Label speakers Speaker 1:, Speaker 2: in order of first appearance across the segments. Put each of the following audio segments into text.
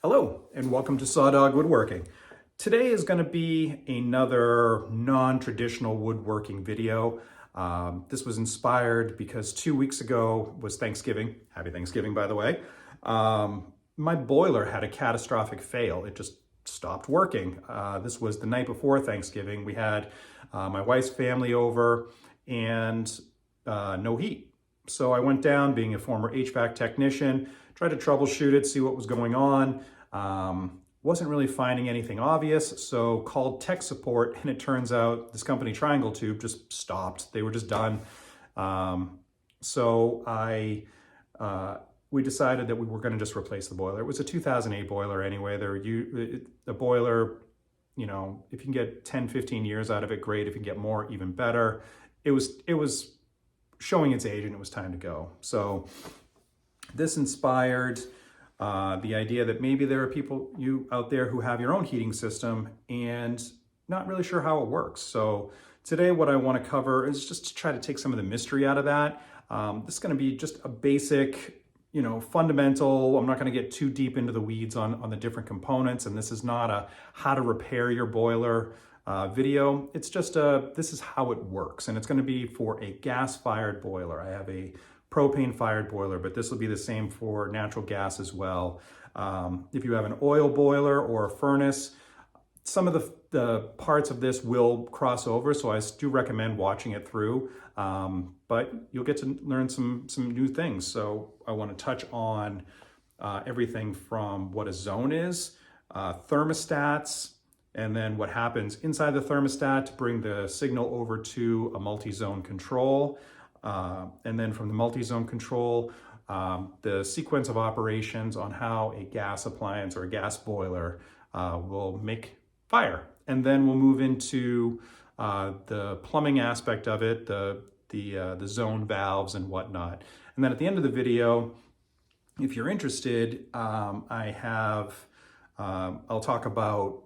Speaker 1: Hello and welcome to Sawdog Woodworking. Today is going to be another non-traditional woodworking video. This was inspired because 2 weeks ago was Thanksgiving. Happy Thanksgiving, by the way. My boiler had a catastrophic fail. It just stopped working. This was the night before Thanksgiving. We had my wife's family over and no heat. So I went down, being a former HVAC technician, tried to troubleshoot it, see what was going on. Wasn't really finding anything obvious, so called tech support, and it turns out this company, Triangle Tube, just stopped. They were just done. We decided that we were going to just replace the boiler. It was a 2008 boiler anyway. The boiler, you know, if you can get 10, 15 years out of it, great. If you can get more, even better. It was showing its age and it was time to go. So this inspired the idea that maybe there are you out there who have your own heating system and not really sure how it works. So today what I want to cover is just to try to take some of the mystery out of that. This is going to be just a basic, fundamental. I'm not going to get too deep into the weeds on the different components, and this is not a how to repair your boiler video. It's just this is how it works, and it's going to be for a gas-fired boiler. I have a propane-fired boiler, but this will be the same for natural gas as well. If you have an oil boiler or a furnace, some of the parts of this will cross over, so I do recommend watching it through, but you'll get to learn some new things. So I want to touch on everything from what a zone is, thermostats, and then what happens inside the thermostat to bring the signal over to a multi-zone control. And then from the multi-zone control, the sequence of operations on how a gas appliance or a gas boiler will make fire. And then we'll move into the plumbing aspect of it, the zone valves and whatnot. And then at the end of the video, if you're interested, I'll talk about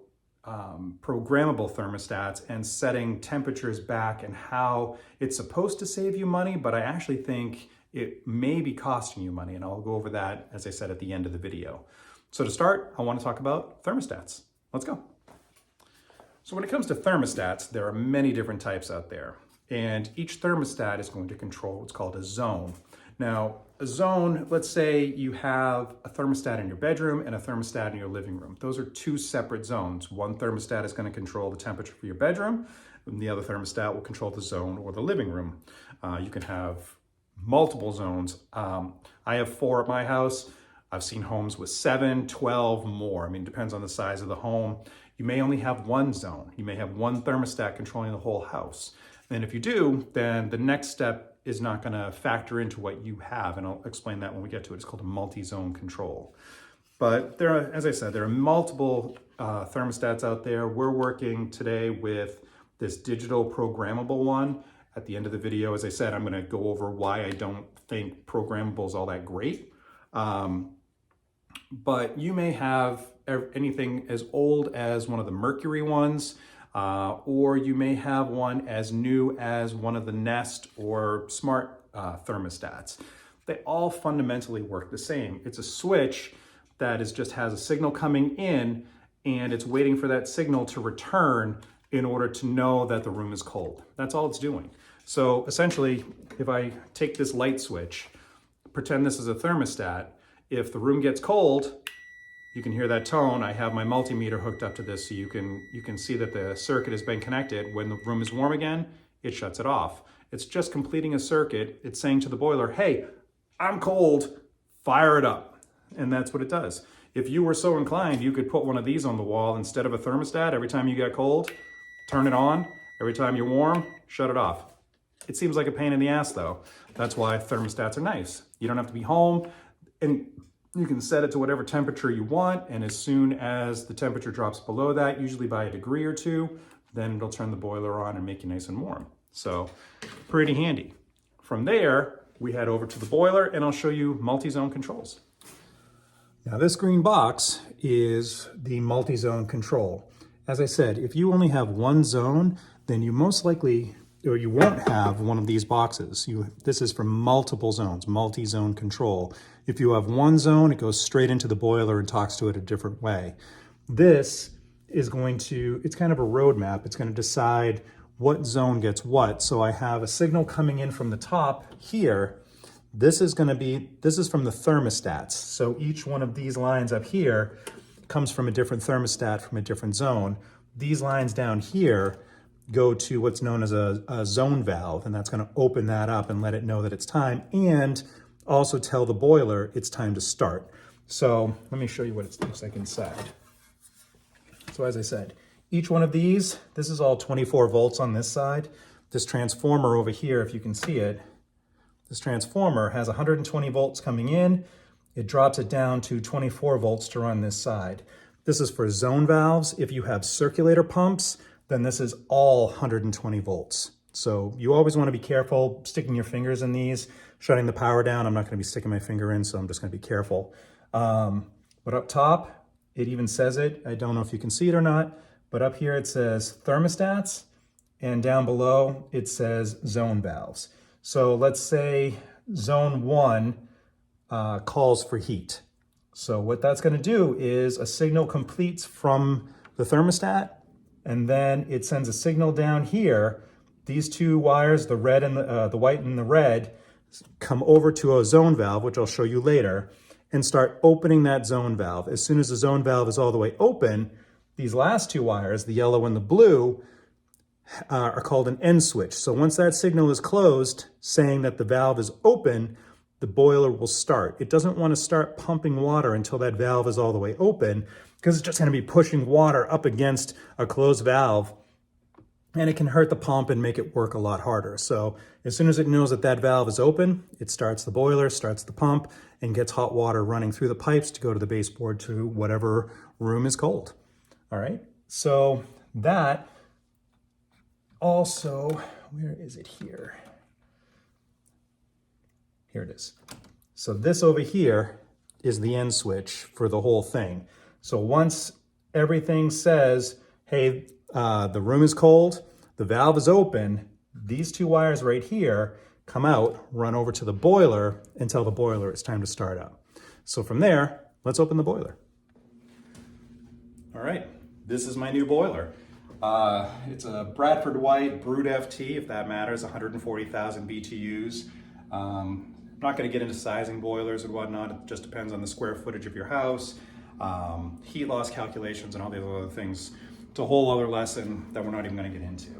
Speaker 1: programmable thermostats and setting temperatures back and how it's supposed to save you money, but I actually think it may be costing you money, and I'll go over that, as I said, at the end of the video. So to start, I want to talk about thermostats. Let's go. So when it comes to thermostats, there are many different types out there, and each thermostat is going to control what's called a zone. Now, a zone, let's say you have a thermostat in your bedroom and a thermostat in your living room. Those are two separate zones. One thermostat is going to control the temperature for your bedroom, and the other thermostat will control the zone or the living room. You can have multiple zones. I have 4 at my house. I've seen homes with 7, 12, more. I mean, it depends on the size of the home. You may only have one zone. You may have one thermostat controlling the whole house. And if you do, then the next step is not going to factor into what you have, and I'll explain that when we get to it. It's called a multi-zone control. But there are, as I said, there are multiple thermostats out there. We're working today with this digital programmable one. At the end of the video, as I said, I'm going to go over why I don't think programmable is all that great. But you may have anything as old as one of the Mercury ones, or you may have one as new as one of the Nest or Smart thermostats. They all fundamentally work the same. It's a switch that just has a signal coming in, and it's waiting for that signal to return in order to know that the room is cold. That's all it's doing. So essentially, if I take this light switch, pretend this is a thermostat, if the room gets cold, you can hear that tone. I have my multimeter hooked up to this, so you can see that the circuit has been connected. When the room is warm again, it shuts it off. It's just completing a circuit. It's saying to the boiler, hey, I'm cold, fire it up. And that's what it does. If you were so inclined, you could put one of these on the wall instead of a thermostat. Every time you get cold, turn it on. Every time you're warm, shut it off. It seems like a pain in the ass though. That's why thermostats are nice. You don't have to be home, and you can set it to whatever temperature you want, and as soon as the temperature drops below that, usually by a degree or 2, then it'll turn the boiler on and make you nice and warm. So pretty handy. From there, we head over to the boiler, and I'll show you multi-zone controls. Now this green box is the multi-zone control. As I said, if you only have one zone, then you most likely or you won't have one of these boxes. This is for multiple zones, multi-zone control. If you have one zone, it goes straight into the boiler and talks to it a different way. This is going to, it's kind of a roadmap. It's going to decide what zone gets what. So I have a signal coming in from the top here. This is from the thermostats. So each one of these lines up here comes from a different thermostat from a different zone. These lines down here go to what's known as a zone valve, and that's going to open that up and let it know that it's time, and also tell the boiler it's time to start. So let me show you what it looks like inside. So as I said, each one of these, this is all 24 volts on this side. This transformer over here, if you can see it, this transformer has 120 volts coming in. It drops it down to 24 volts to run this side. This is for zone valves. If you have circulator pumps, then this is all 120 volts. So you always want to be careful sticking your fingers in these, shutting the power down. I'm not going to be sticking my finger in, so I'm just going to be careful. But up top, it even says it. I don't know if you can see it or not, but up here it says thermostats, and down below it says zone valves. So let's say zone 1 calls for heat. So what that's going to do is a signal completes from the thermostat, and then it sends a signal down here. These two wires, the red and the white and the red, come over to a zone valve, which I'll show you later, and start opening that zone valve. As soon as the zone valve is all the way open, these last two wires, the yellow and the blue, are called an end switch. So once that signal is closed, saying that the valve is open, the boiler will start. It doesn't want to start pumping water until that valve is all the way open, because it's just going to be pushing water up against a closed valve, and it can hurt the pump and make it work a lot harder. So as soon as it knows that that valve is open, it starts the boiler, starts the pump, and gets hot water running through the pipes to go to the baseboard to whatever room is cold. All right, so that also, where is it here? Here it is. So this over here is the end switch for the whole thing. So once everything says, hey, the room is cold, the valve is open, these two wires right here come out, run over to the boiler, and tell the boiler it's time to start up. So from there, let's open the boiler. All right, this is my new boiler. It's a Bradford White Brood FT, if that matters, 140,000 BTUs. I'm not going to get into sizing boilers and whatnot. It just depends on the square footage of your house, heat loss calculations, and all these other things. It's a whole other lesson that we're not even going to get into.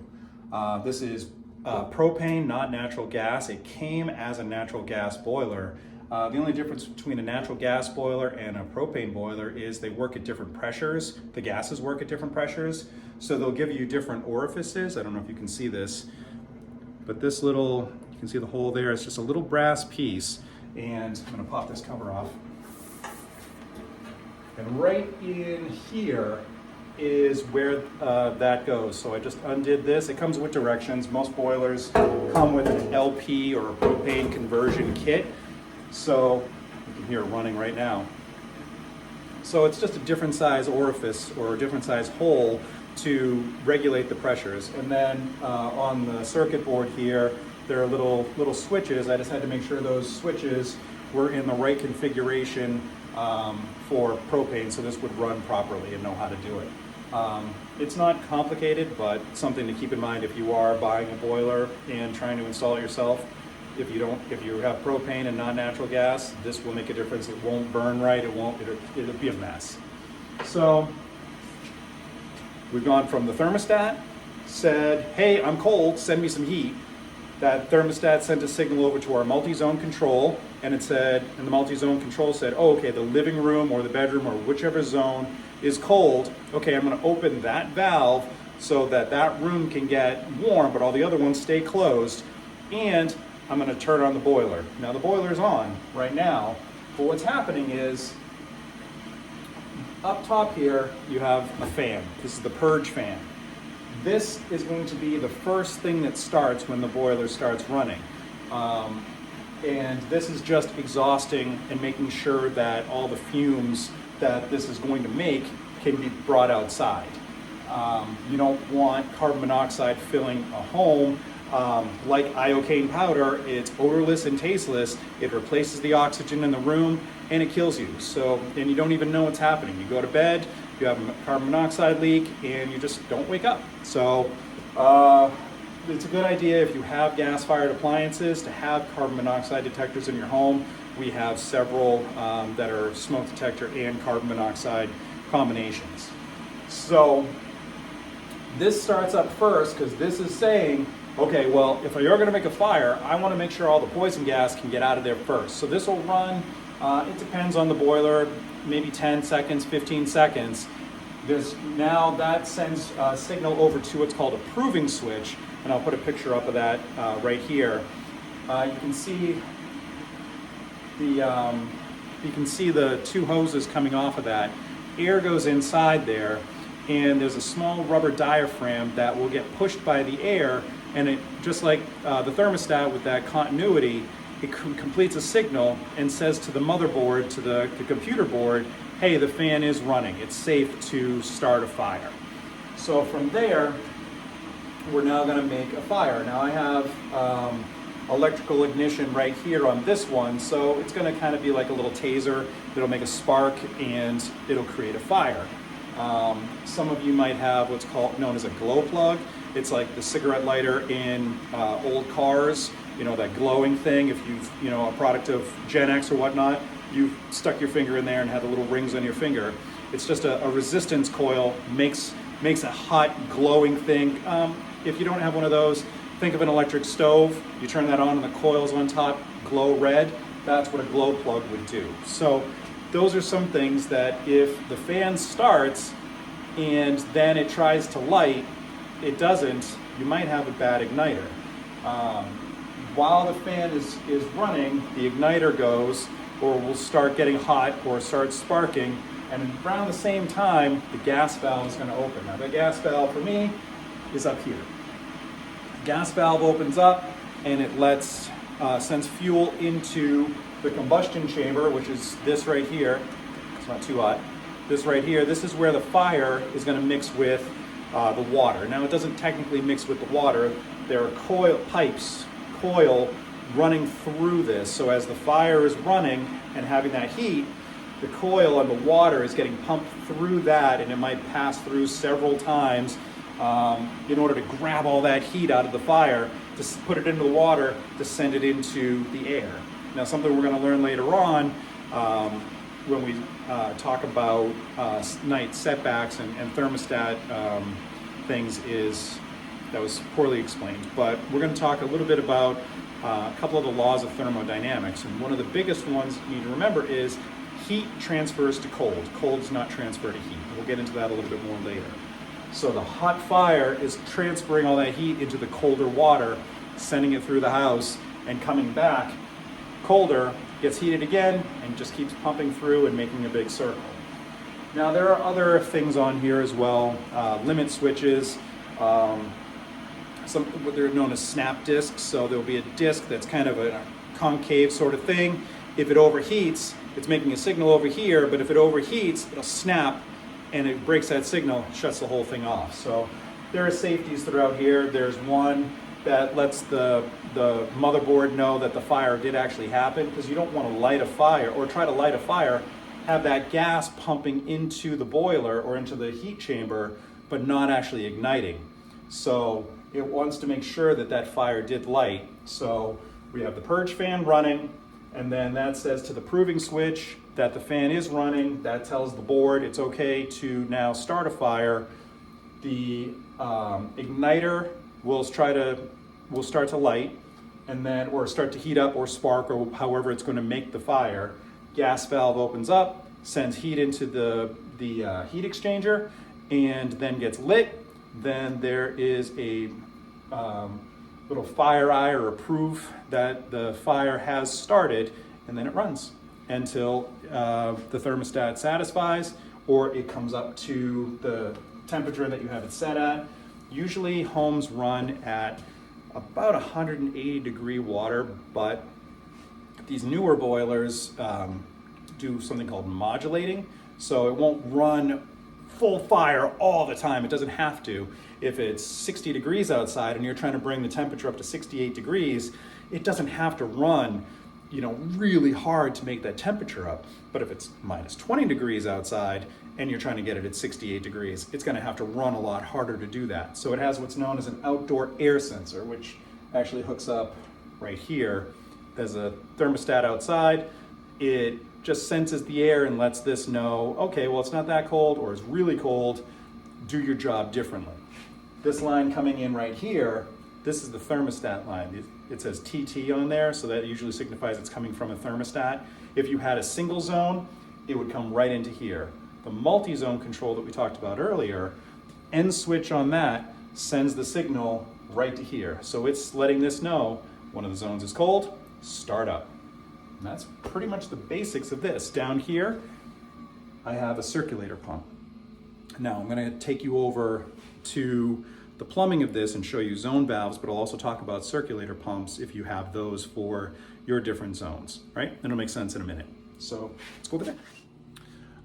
Speaker 1: This is propane, not natural gas. It came as a natural gas boiler. The only difference between a natural gas boiler and a propane boiler is they work at different pressures. The gases work at different pressures. So they'll give you different orifices. I don't know if you can see this, but this little, you can see the hole there. It's just a little brass piece. And I'm gonna pop this cover off. And right in here is where that goes. So I just undid this. It comes with directions. Most boilers come with an LP or a propane conversion kit. So you can hear it running right now. So it's just a different size orifice or a different size hole to regulate the pressures. And then on the circuit board here, there are little switches. I just had to make sure those switches were in the right configuration for propane, so this would run properly and know how to do it. It's not complicated, but something to keep in mind if you are buying a boiler and trying to install it yourself. If you have propane and not natural gas, this will make a difference. It won't burn right. It'll be a mess. So we've gone from the thermostat, said, hey, I'm cold, send me some heat. That thermostat sent a signal over to our multi-zone control, and it said, and the multi-zone control said, oh, okay, the living room or the bedroom or whichever zone is cold. Okay, I'm gonna open that valve so that that room can get warm, but all the other ones stay closed. And I'm gonna turn on the boiler. Now the boiler's on right now, but what's happening is, up top here, you have a fan. This is the purge fan. This is going to be the first thing that starts when the boiler starts running. And this is just exhausting and making sure that all the fumes that this is going to make can be brought outside. You don't want carbon monoxide filling a home like iocane powder, it's odorless and tasteless. It replaces the oxygen in the room and it kills you. So, and you don't even know what's happening. You go to bed, you have a carbon monoxide leak, and you just don't wake up. So it's a good idea if you have gas-fired appliances to have carbon monoxide detectors in your home. We have several that are smoke detector and carbon monoxide combinations. So this starts up first because this is saying, okay, well, if you're going to make a fire, I want to make sure all the poison gas can get out of there first. So this will run, it depends on the boiler, maybe 10 seconds, 15 seconds. Now that sends a signal over to what's called a proving switch, and I'll put a picture up of that right here. You can see the two hoses coming off of that. Air goes inside there, and there's a small rubber diaphragm that will get pushed by the air, and it, just like the thermostat with that continuity, it completes a signal and says to the motherboard, to the computer board, hey, the fan is running, it's safe to start a fire. So from there, we're now going to make a fire. Now I have electrical ignition right here on this one, so it's going to kind of be like a little taser. It'll make a spark and it'll create a fire. Some of you might have what's known as a glow plug. It's like the cigarette lighter in old cars, you know, that glowing thing. If you've, you know, a product of Gen X or whatnot, you've stuck your finger in there and had the little rings on your finger. It's just a resistance coil, makes a hot glowing thing. If you don't have one of those, think of an electric stove. You turn that on and the coils on top glow red. That's what a glow plug would do. So those are some things that if the fan starts and then it tries to light, it doesn't, you might have a bad igniter. While the fan is running, the igniter goes or will start getting hot or start sparking, and around the same time, the gas valve is going to open. Now the gas valve for me is up here. Gas valve opens up and it sends fuel into the combustion chamber, which is this right here. It's not too hot. This right here, this is where the fire is going to mix with the water. Now it doesn't technically mix with the water. There are coil running through this. So as the fire is running and having that heat, the coil and the water is getting pumped through that, and it might pass through several times in order to grab all that heat out of the fire, to put it into the water, to send it into the air. Now, something we're going to learn later on when we talk about night setbacks and thermostat things that was poorly explained. But we're going to talk a little bit about a couple of the laws of thermodynamics. And one of the biggest ones you need to remember is heat transfers to cold. Cold does not transfer to heat. We'll get into that a little bit more later. So the hot fire is transferring all that heat into the colder water, sending it through the house and coming back colder, gets heated again, and just keeps pumping through and making a big circle. Now there are other things on here as well, limit switches, what they're known as snap discs. So there'll be a disc that's kind of a concave sort of thing. If it overheats, it's making a signal over here, but if it overheats, it'll snap and it breaks that signal, shuts the whole thing off. So there are safeties throughout here. There's one that lets the motherboard know that the fire did actually happen, because you don't want to light a fire or try to light a fire, have that gas pumping into the boiler or into the heat chamber, but not actually igniting. So it wants to make sure that that fire did light. So we have the purge fan running, and then that says to the proving switch that the fan is running. That tells the board it's okay to now start a fire. The igniter will start to light, and then, or start to heat up or spark, or however it's going to make the fire. Gas valve opens up, sends heat into the heat exchanger, and then gets lit. Then there is a little fire eye or a proof that the fire has started, and then it runs until the thermostat satisfies or it comes up to the temperature that you have it set at. Usually homes run at about 180 degree water, but these newer boilers do something called modulating. So it won't run full fire all the time. It doesn't have to. If it's 60 degrees outside and you're trying to bring the temperature up to 68 degrees, it doesn't have to run, you know, really hard to make that temperature up. But if it's minus 20 degrees outside and you're trying to get it at 68 degrees, it's going to have to run a lot harder to do that. So it has what's known as an outdoor air sensor, which actually hooks up right here. There's a thermostat outside. It just senses the air and lets this know, okay, well, it's not that cold or it's really cold. Do your job differently. This line coming in right here, this is the thermostat line. It says TT on there, so that usually signifies it's coming from a thermostat. If you had a single zone, it would come right into here. The multi-zone control that we talked about earlier, end switch on that sends the signal right to here. So it's letting this know one of the zones is cold, start up. And that's pretty much the basics of this. Down here, I have a circulator pump. Now I'm gonna take you over to the plumbing of this and show you zone valves, but I'll also talk about circulator pumps if you have those for your different zones, right? It'll make sense in a minute. So let's go over there.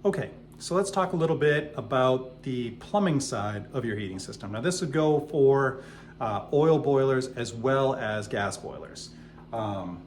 Speaker 1: Okay, so let's talk a little bit about the plumbing side of your heating system. Now this would go for oil boilers as well as gas boilers.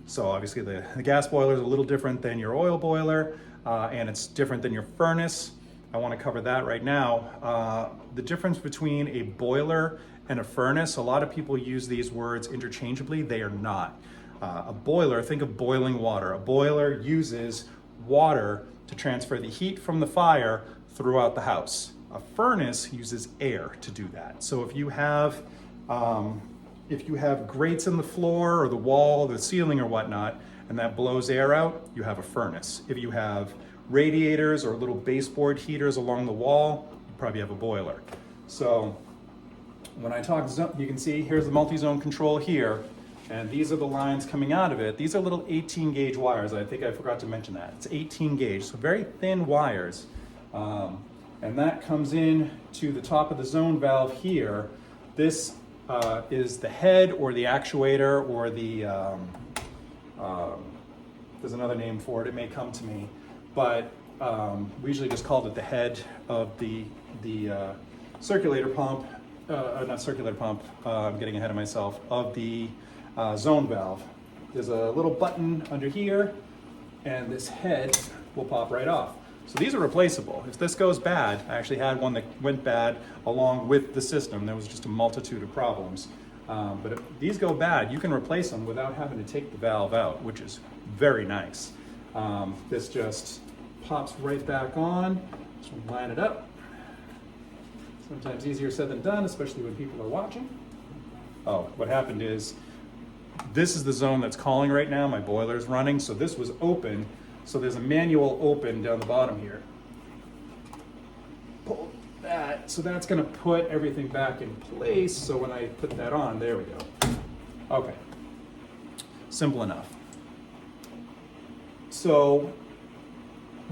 Speaker 1: So obviously the gas boiler is a little different than your oil boiler, and it's different than your furnace. I want to cover that right now. The difference between a boiler and a furnace, a lot of people use these words interchangeably. They are not. A boiler, think of boiling water. A boiler uses water to transfer the heat from the fire throughout the house. A furnace uses air to do that. So if you have grates in the floor or the wall, the ceiling or whatnot, and that blows air out, you have a furnace. If you have radiators or little baseboard heaters along the wall, you probably have a boiler. So when I talk, you can see here's the multi-zone control here, and these are the lines coming out of it. These are little 18 gauge wires. I think I forgot to mention that. It's 18 gauge, so very thin wires. And that comes in to the top of the zone valve here. This is the head or the actuator or the, there's another name for it, it may come to me, but we usually just called it the head of the circulator pump, not circulator pump, I'm getting ahead of myself, of the zone valve. There's a little button under here and this head will pop right off. So these are replaceable. If this goes bad, I actually had one that went bad along with the system. There was just a multitude of problems. But if these go bad, you can replace them without having to take the valve out, which is very nice. This just pops right back on. Just line it up. Sometimes easier said than done, especially when people are watching. Oh, what happened is, this is the zone that's calling right now. My boiler's running, so this was open. So there's a manual open down the bottom here. Pull that, so that's gonna put everything back in place. So when I put that on, there we go. Okay, simple enough. So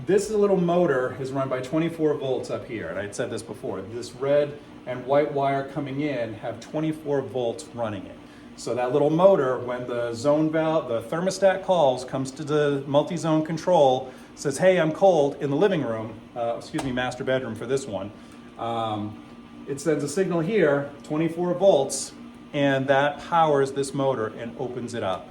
Speaker 1: this little motor is run by 24 volts up here. And I had said this before, this red and white wire coming in have 24 volts running it. So that little motor, when the zone valve, the thermostat calls, comes to the multi-zone control, says, hey, I'm cold in the living room, master bedroom for this one. It sends a signal here, 24 volts, and that powers this motor and opens it up.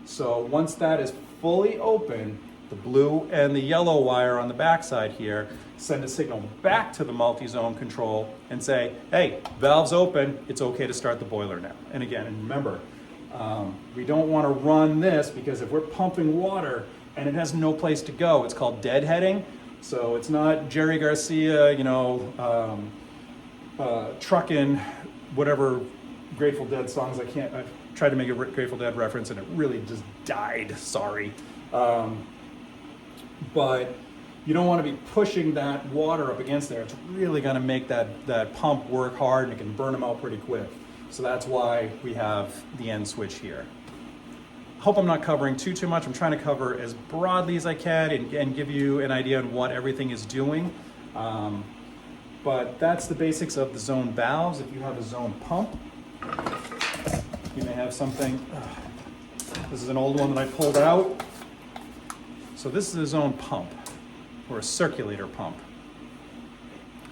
Speaker 1: So once that is fully open, the blue and the yellow wire on the backside here send a signal back to the multi-zone control and say, hey, valve's open, it's okay to start the boiler now. And again, and remember, we don't want to run this because if we're pumping water and it has no place to go, it's called deadheading. So it's not Jerry Garcia, trucking whatever Grateful Dead songs. I've tried to make a Grateful Dead reference and it really just died, sorry. But you don't want to be pushing that water up against there. It's really going to make that pump work hard and it can burn them out pretty quick. So that's why we have the end switch here. Hope I'm not covering too much. I'm trying to cover as broadly as I can and give you an idea on what everything is doing. But that's the basics of the zone valves. If you have a zone pump, you may have something. This is an old one that I pulled out. So this is a zone pump or a circulator pump.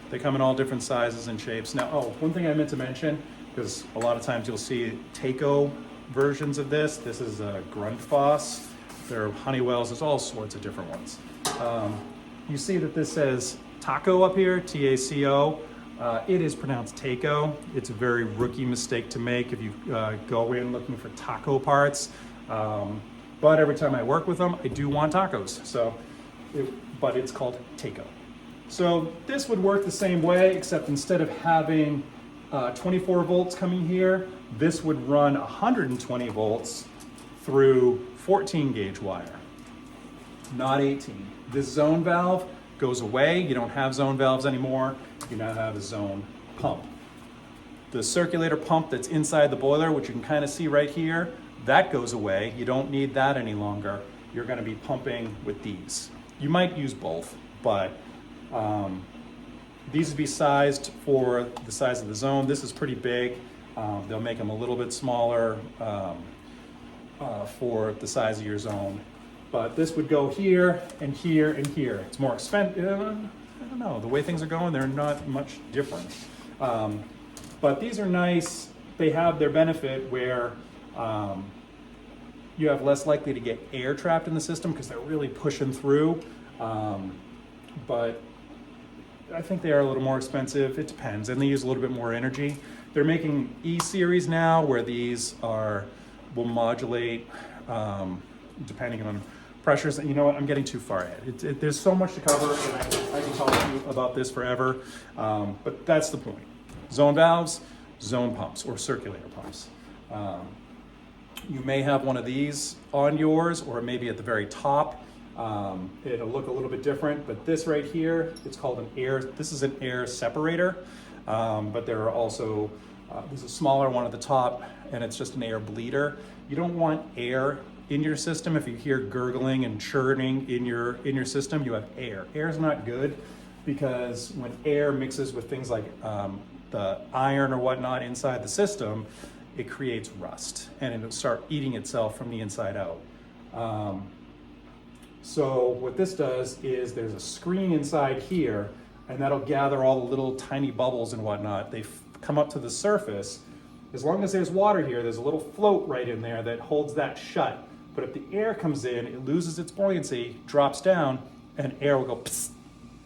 Speaker 1: They come in all different sizes and shapes. Now, oh, one thing I meant to mention, because a lot of times you'll see Taco versions of this. This is a Grundfos. There are Honeywells. There's all sorts of different ones. You see that this says Taco up here, T-A-C-O. It is pronounced Taco. It's a very rookie mistake to make if you go in looking for taco parts. But every time I work with them, I do want tacos. But it's called Taco. So this would work the same way, except instead of having 24 volts coming here, this would run 120 volts through 14 gauge wire, not 18. This zone valve goes away. You don't have zone valves anymore. You now have a zone pump. The circulator pump that's inside the boiler, which you can kind of see right here, that goes away. You don't need that any longer. You're going to be pumping with these. You might use both, but these would be sized for the size of the zone. This is pretty big. They'll make them a little bit smaller for the size of your zone. But this would go here and here and here. It's more expensive. I don't know. The way things are going, they're not much different. But these are nice. They have their benefit where you have less likely to get air trapped in the system because they're really pushing through. But I think they are a little more expensive. It depends, and they use a little bit more energy. They're making E-series now where these will modulate depending on pressures. And you know what? I'm getting too far ahead. There's so much to cover, and I can talk to you about this forever. But that's the point. Zone valves, zone pumps, or circulator pumps. You may have one of these on yours, or maybe at the very top. It'll look a little bit different, but this right here, it's called this is an air separator, but there are also, there's a smaller one at the top, and it's just an air bleeder. You don't want air in your system. If you hear gurgling and churning in your system, you have air. Air is not good because when air mixes with things like the iron or whatnot inside the system, it creates rust, and it'll start eating itself from the inside out. So what this does is there's a screen inside here, and that'll gather all the little tiny bubbles and whatnot. They come up to the surface. As long as there's water here, there's a little float right in there that holds that shut. But if the air comes in, it loses its buoyancy, drops down, and air will go psst,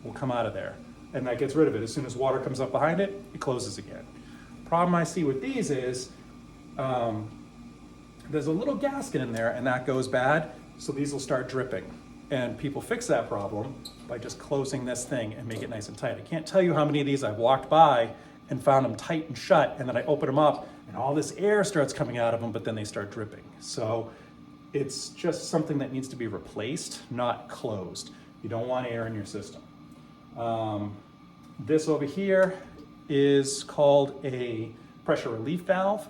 Speaker 1: will come out of there. And that gets rid of it. As soon as water comes up behind it, it closes again. Problem I see with these is there's a little gasket in there, and that goes bad, so these will start dripping. And people fix that problem by just closing this thing and make it nice and tight. I can't tell you how many of these I've walked by and found them tight and shut, and then I open them up and all this air starts coming out of them, but then they start dripping. So it's just something that needs to be replaced, not closed. You don't want air in your system. This over here is called a pressure relief valve.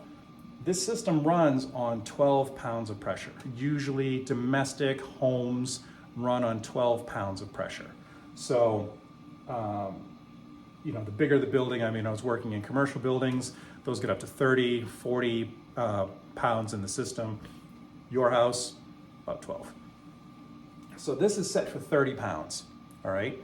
Speaker 1: This system runs on 12 pounds of pressure. Usually domestic homes run on 12 pounds of pressure. So, the bigger the building, I was working in commercial buildings, those get up to 30, 40 pounds in the system. Your house, about 12. So this is set for 30 pounds, all right?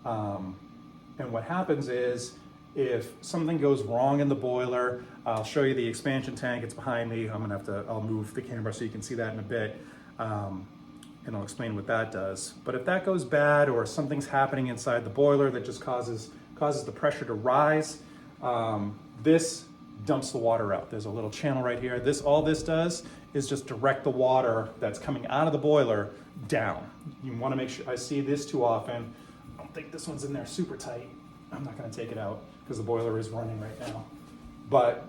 Speaker 1: And what happens is, if something goes wrong in the boiler, I'll show you the expansion tank, it's behind me. I'll move the camera so you can see that in a bit. And I'll explain what that does. But if that goes bad or something's happening inside the boiler that just causes the pressure to rise, this dumps the water out. There's a little channel right here. All this does is just direct the water that's coming out of the boiler down. You want to make sure, I see this too often. I don't think this one's in there super tight. I'm not going to take it out because the boiler is running right now. But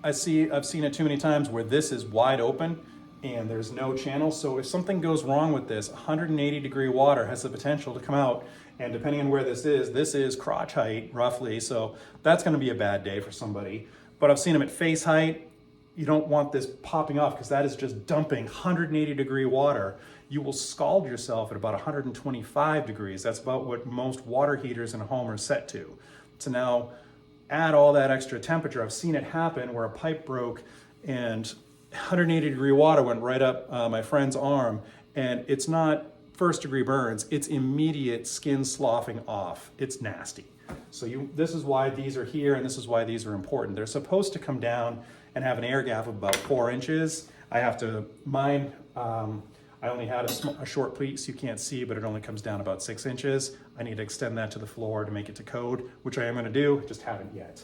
Speaker 1: I've seen it too many times where this is wide open and there's no channel. So if something goes wrong with this, 180 degree water has the potential to come out. And depending on where this is crotch height roughly. So that's going to be a bad day for somebody. But I've seen them at face height. You don't want this popping off because that is just dumping 180 degree water. You will scald yourself at about 125 degrees. That's about what most water heaters in a home are set to. So now add all that extra temperature. I've seen it happen where a pipe broke and 180 degree water went right up my friend's arm, and it's not first degree burns, it's immediate skin sloughing off. It's nasty. So this is why these are here, and this is why these are important. They're supposed to come down and have an air gap of about 4 inches. I have to, mine, I only had a short pleat, so you can't see, but it only comes down about 6 inches. I need to extend that to the floor to make it to code, which I am gonna do, just haven't yet.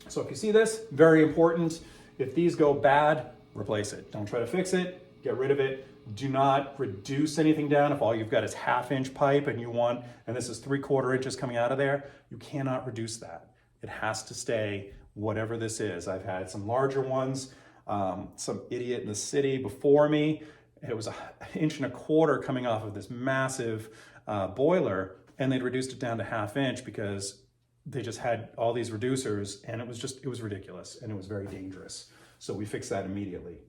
Speaker 1: So if you see this, very important. If these go bad, replace it. Don't try to fix it, get rid of it. Do not reduce anything down. If all you've got is 1/2 inch pipe and you want, and this is 3/4 inches coming out of there, you cannot reduce that. It has to stay whatever this is. I've had some larger ones. Some idiot in the city before me, it was 1.25 inches coming off of this massive boiler, and they'd reduced it down to 1/2 inch because they just had all these reducers, and it was ridiculous, and it was very dangerous. So we fixed that immediately.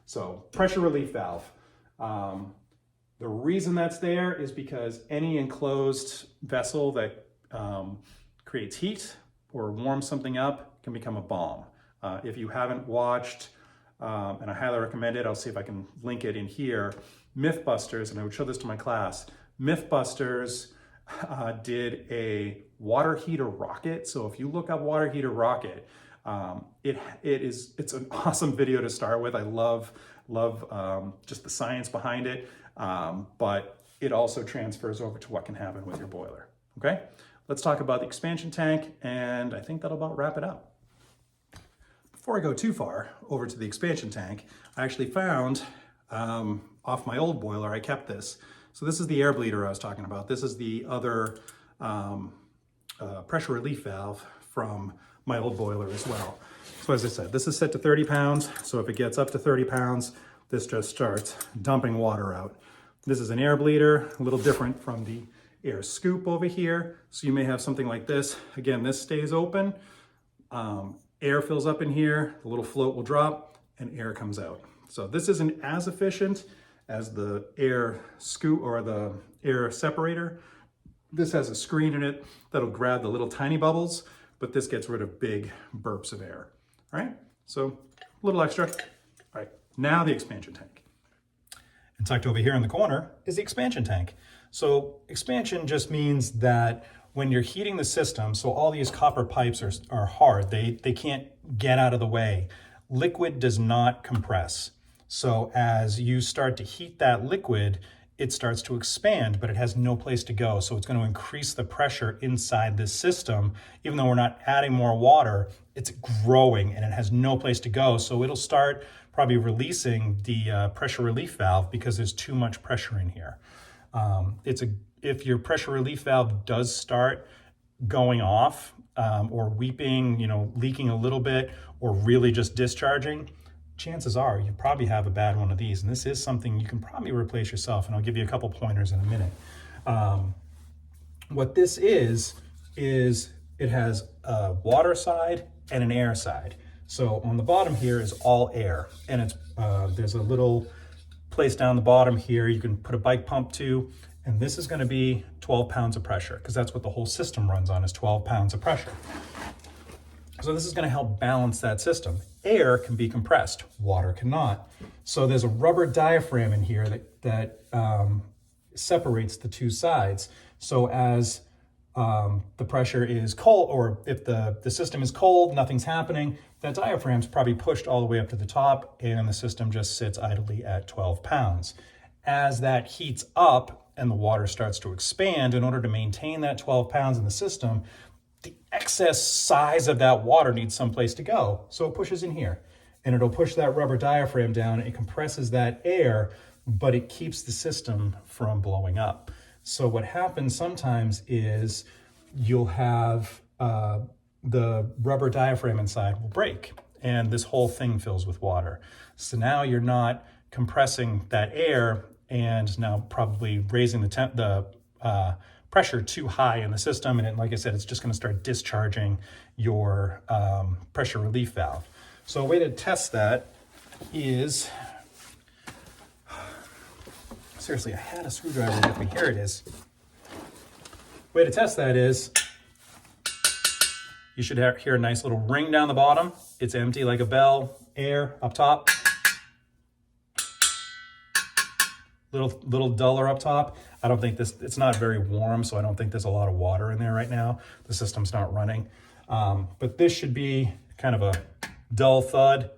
Speaker 1: So pressure relief valve. The reason that's there is because any enclosed vessel that creates heat or warms something up can become a bomb. If you haven't watched, and I highly recommend it, I'll see if I can link it in here, Mythbusters, and I would show this to my class. Mythbusters did a water heater rocket. So if you look up water heater rocket, it's an awesome video to start with. I love just the science behind it, but it also transfers over to what can happen with your boiler. Okay, let's talk about the expansion tank, and I think that'll about wrap it up. Before I go too far over to the expansion tank, I actually found off my old boiler, I kept this. So this is the air bleeder I was talking about. This is the other pressure relief valve from my old boiler as well. So as I said, this is set to 30 pounds. So if it gets up to 30 pounds, this just starts dumping water out. This is an air bleeder, a little different from the air scoop over here. So you may have something like this. Again, this stays open. Air fills up in here, the little float will drop, and air comes out. So this isn't as efficient as the air scoop or the air separator. This has a screen in it that'll grab the little tiny bubbles, but this gets rid of big burps of air. All right, so a little extra. All right, now the expansion tank. And tucked over here in the corner is the expansion tank. So expansion just means that when you're heating the system, so all these copper pipes are hard, they can't get out of the way. Liquid does not compress. So as you start to heat that liquid, it starts to expand, but it has no place to go. So it's going to increase the pressure inside this system. Even though we're not adding more water, it's growing and it has no place to go. So it'll start probably releasing the pressure relief valve because there's too much pressure in here. If your pressure relief valve does start going off or weeping, leaking a little bit, or really just discharging, chances are you probably have a bad one of these. And this is something you can probably replace yourself. And I'll give you a couple pointers in a minute. What this is it has a water side and an air side. So on the bottom here is all air, and it's there's a little place down the bottom here you can put a bike pump to, and this is going to be 12 pounds of pressure because that's what the whole system runs on, is 12 pounds of pressure. So this is going to help balance that system. Air can be compressed, water cannot. So there's a rubber diaphragm in here that separates the two sides. So as the pressure is cold, or if the system is cold, nothing's happening, that diaphragm's probably pushed all the way up to the top, and the system just sits idly at 12 pounds. As that heats up and the water starts to expand, in order to maintain that 12 pounds in the system, the excess size of that water needs someplace to go. So it pushes in here, and it'll push that rubber diaphragm down. It compresses that air, but it keeps the system from blowing up. So what happens sometimes is you'll have the rubber diaphragm inside will break, and this whole thing fills with water. So now you're not compressing that air and now probably raising the pressure too high in the system. And like I said, it's just going to start discharging your pressure relief valve. So a way to test that is, seriously, I had a screwdriver with me. Here it is. Way to test that is, you should hear a nice little ring down the bottom. It's empty like a bell. Air up top. little duller up top. I don't think it's not very warm, so I don't think there's a lot of water in there right now. The system's not running. But this should be kind of a dull thud.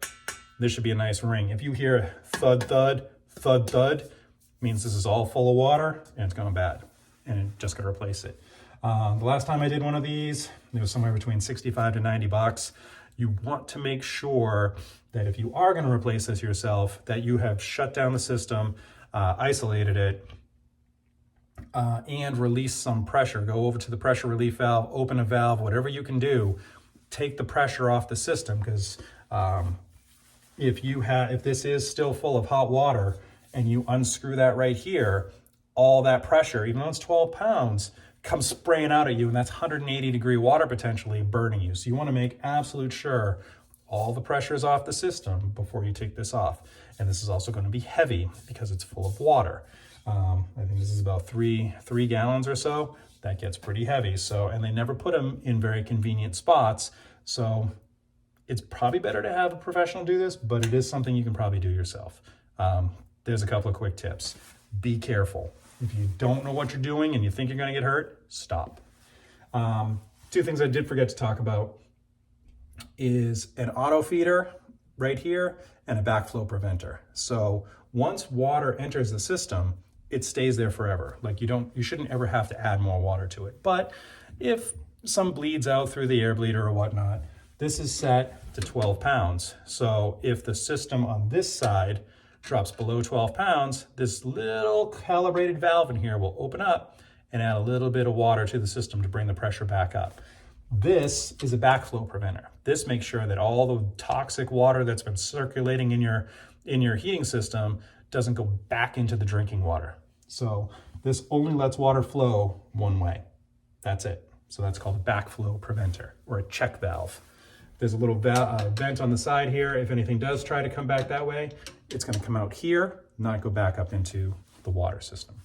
Speaker 1: This should be a nice ring. If you hear thud, thud, thud, thud, means this is all full of water and it's going bad, and just got to replace it. The last time I did one of these, it was somewhere between 65 to 90 bucks. You want to make sure that if you are going to replace this yourself, that you have shut down the system, isolated it, and release some pressure. Go over to the pressure relief valve, open a valve, whatever you can do, take the pressure off the system, because if this is still full of hot water and you unscrew that right here, all that pressure, even though it's 12 pounds, comes spraying out at you, and that's 180 degree water potentially burning you. So you want to make absolute sure all the pressure is off the system before you take this off. And this is also going to be heavy because it's full of water. I think this is about three gallons or so. That gets pretty heavy. So, and they never put them in very convenient spots. So it's probably better to have a professional do this, but it is something you can probably do yourself. There's a couple of quick tips. Be careful. If you don't know what you're doing and you think you're going to get hurt, stop. Two things I did forget to talk about is an auto feeder right here and a backflow preventer. So once water enters the system, it stays there forever. Like you shouldn't ever have to add more water to it. But if some bleeds out through the air bleeder or whatnot, this is set to 12 pounds. So if the system on this side drops below 12 pounds, this little calibrated valve in here will open up and add a little bit of water to the system to bring the pressure back up. This is a backflow preventer. This makes sure that all the toxic water that's been circulating in your heating system doesn't go back into the drinking water. So this only lets water flow one way. That's it. So that's called a backflow preventer, or a check valve. There's a little vent on the side here. If anything does try to come back that way, it's going to come out here, not go back up into the water system.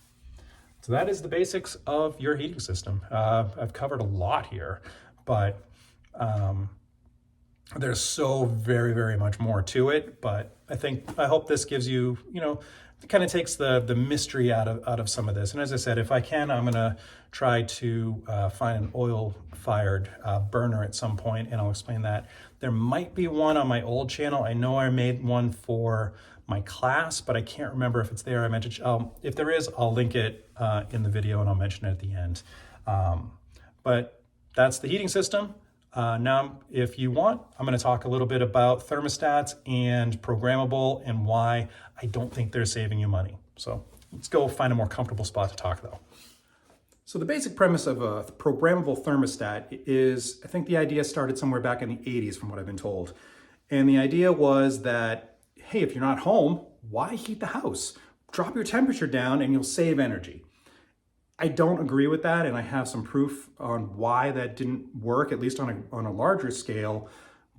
Speaker 1: So that is the basics of your heating system. I've covered a lot here, but there's so very, very much more to it. But I hope this gives you, it kind of takes the mystery out of some of this. And as I said, if I can, I'm going to try to find an oil-fired burner at some point, and I'll explain that. There might be one on my old channel. I know I made one for my class, but I can't remember if it's there. I meant to, if there is, I'll link it in the video and I'll mention it at the end. But that's the heating system. Now, if you want, I'm going to talk a little bit about thermostats and programmable and why I don't think they're saving you money. So let's go find a more comfortable spot to talk though. So the basic premise of a programmable thermostat is, I think the idea started somewhere back in the 80s from what I've been told. And the idea was that, hey, if you're not home, why heat the house? Drop your temperature down and you'll save energy. I don't agree with that, and I have some proof on why that didn't work, at least on a larger scale.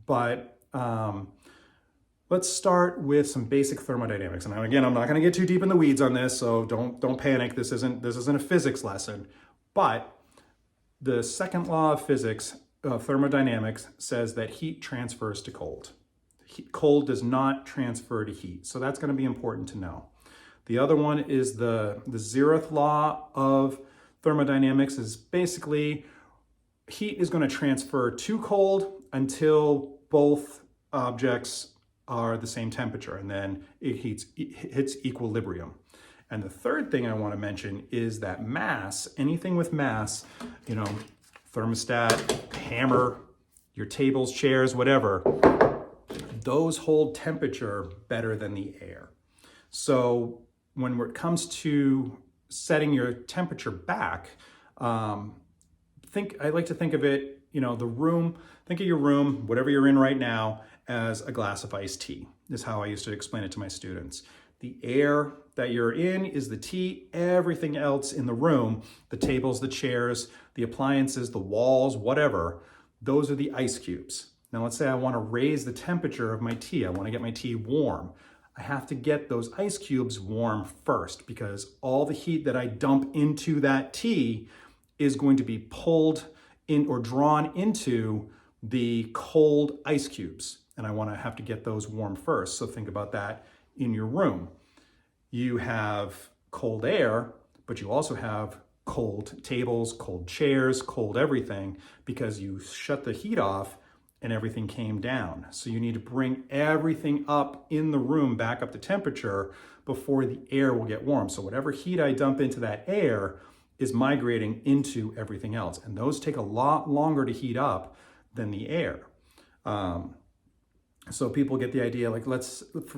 Speaker 1: But let's start with some basic thermodynamics. And again, I'm not going to get too deep in the weeds on this, so don't panic. This isn't a physics lesson. But the second law of physics, thermodynamics, says that heat transfers to cold. Cold does not transfer to heat, so that's going to be important to know. The other one is the zeroth law of thermodynamics, is basically heat is going to transfer to cold until both objects are the same temperature, and then it hits equilibrium. And the third thing I want to mention is that mass, anything with mass, thermostat, hammer, your tables, chairs, whatever, those hold temperature better than the air. So when it comes to setting your temperature back, I like to think of it, think of your room, whatever you're in right now, as a glass of iced tea, is how I used to explain it to my students. The air that you're in is the tea. Everything else in the room, the tables, the chairs, the appliances, the walls, whatever, those are the ice cubes. Now let's say I want to raise the temperature of my tea. I want to get my tea warm. I have to get those ice cubes warm first, because all the heat that I dump into that tea is going to be pulled in or drawn into the cold ice cubes. And I want to have to get those warm first. So think about that in your room. You have cold air, but you also have cold tables, cold chairs, cold everything, because you shut the heat off and everything came down. So you need to bring everything up in the room back up to temperature before the air will get warm. So whatever heat I dump into that air is migrating into everything else. And those take a lot longer to heat up than the air. So people get the idea, like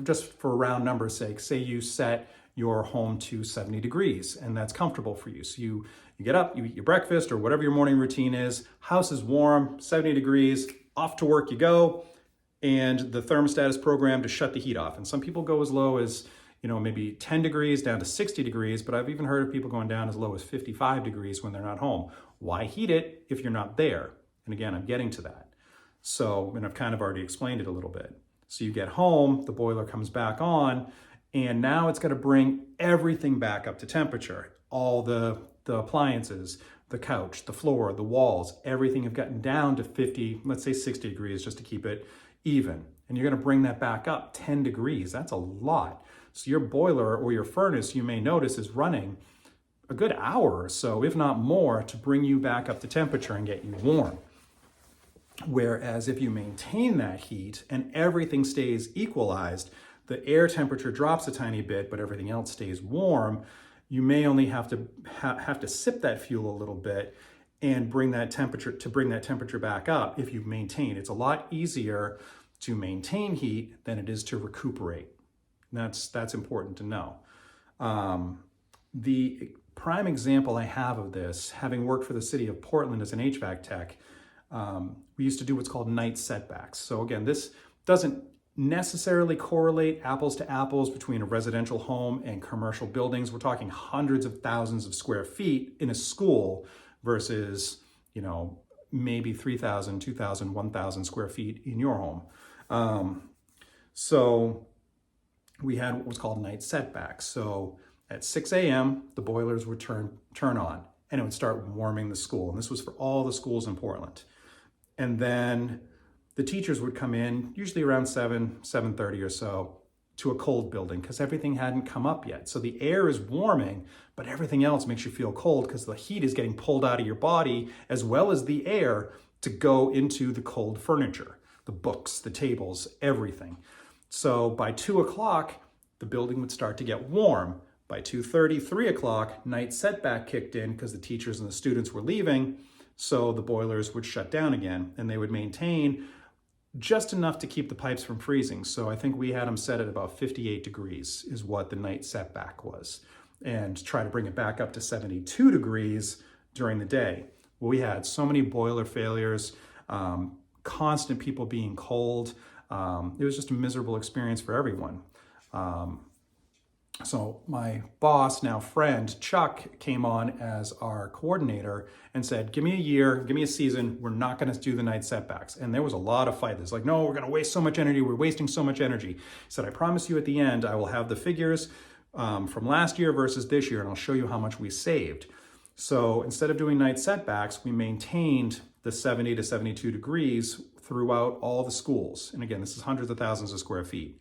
Speaker 1: just for round numbers sake, say you set your home to 70 degrees and that's comfortable for you. So you get up, you eat your breakfast or whatever your morning routine is, house is warm, 70 degrees, off to work you go, and the thermostat is programmed to shut the heat off. And some people go as low as, maybe 10 degrees down to 60 degrees, but I've even heard of people going down as low as 55 degrees when they're not home. Why heat it if you're not there? And again, I'm getting to that. So, and I've kind of already explained it a little bit. So you get home, the boiler comes back on, and now it's going to bring everything back up to temperature. All the appliances, the couch, the floor, the walls, everything have gotten down to 50, let's say 60 degrees just to keep it even. And you're going to bring that back up 10 degrees. That's a lot. So your boiler or your furnace, you may notice, is running a good hour or so, if not more, to bring you back up to temperature and get you warm. Whereas if you maintain that heat and everything stays equalized, the air temperature drops a tiny bit, but everything else stays warm, you may only have to sip that fuel a little bit and bring that temperature back up if you maintain. It's a lot easier to maintain heat than it is to recuperate. That's important to know. The prime example I have of this, having worked for the city of Portland as an HVAC tech, we used to do what's called night setbacks. So again, this doesn't necessarily correlate apples to apples between a residential home and commercial buildings. We're talking hundreds of thousands of square feet in a school versus, maybe 3,000, 2,000, 1,000 square feet in your home. So we had what was called night setbacks. So at 6 a.m., the boilers would turn on and it would start warming the school. And this was for all the schools in Portland. And then the teachers would come in, usually around 7:30 or so, to a cold building because everything hadn't come up yet. So the air is warming, but everything else makes you feel cold because the heat is getting pulled out of your body as well as the air to go into the cold furniture, the books, the tables, everything. So by 2 o'clock, the building would start to get warm. By 2:30, 3 o'clock, night setback kicked in because the teachers and the students were leaving. So the boilers would shut down again and they would maintain just enough to keep the pipes from freezing. So I think we had them set at about 58 degrees is what the night setback was, and try to bring it back up to 72 degrees during the day. Well, we had so many boiler failures, constant people being cold. It was just a miserable experience for everyone. So my boss, now friend, Chuck, came on as our coordinator and said, give me a year, give me a season, we're not gonna do the night setbacks. And there was a lot of fight. It's like, no, we're gonna waste so much energy, we're wasting so much energy. He said, I promise you at the end, I will have the figures from last year versus this year, and I'll show you how much we saved. So instead of doing night setbacks, we maintained the 70 to 72 degrees throughout all the schools. And again, this is hundreds of thousands of square feet.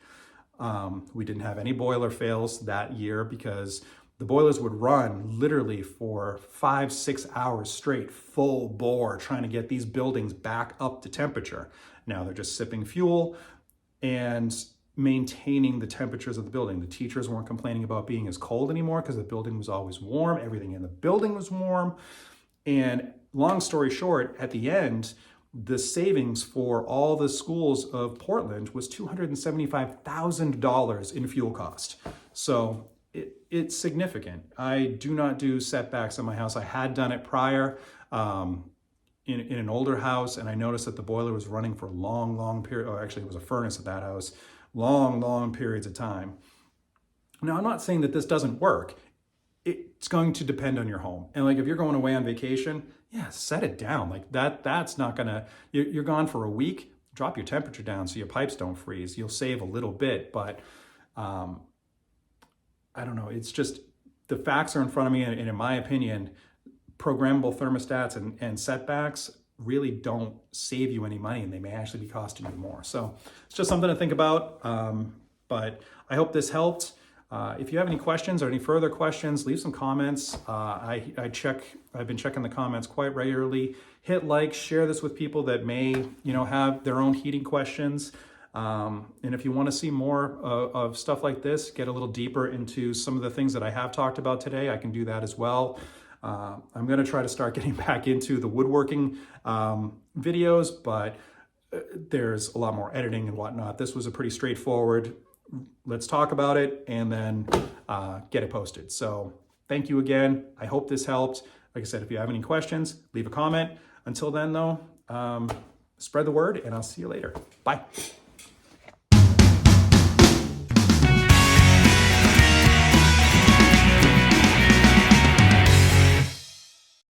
Speaker 1: We didn't have any boiler fails that year because the boilers would run literally for 5-6 hours straight, full bore, trying to get these buildings back up to temperature. Now they're just sipping fuel and maintaining the temperatures of the building. The teachers weren't complaining about being as cold anymore because the building was always warm. Everything in the building was warm. And long story short, at the end, the savings for all the schools of Portland was $275,000 in fuel cost. So it's significant. I do not do setbacks in my house. I had done it prior in an older house, and I noticed that the boiler was running for long period. Oh, actually, it was a furnace at that house. Long periods of time. Now, I'm not saying that this doesn't work. It's going to depend on your home. And like if you're going away on vacation, yeah, set it down. Like that's not gonna, you're gone for a week, drop your temperature down so your pipes don't freeze. You'll save a little bit, but I don't know. It's just, the facts are in front of me. And in my opinion, programmable thermostats and setbacks really don't save you any money, and they may actually be costing you more. So it's just something to think about. But I hope this helped. If you have any questions or any further questions, leave some comments. I've been checking the comments quite regularly. Hit like, share this with people that may, have their own heating questions. And if you want to see more of stuff like this, get a little deeper into some of the things that I have talked about today, I can do that as well. I'm going to try to start getting back into the woodworking videos, but there's a lot more editing and whatnot. This was a pretty straightforward, let's talk about it and then get it posted. So thank you again. I hope this helped. Like I said, if you have any questions, leave a comment. Until then though, spread the word and I'll see you later. Bye.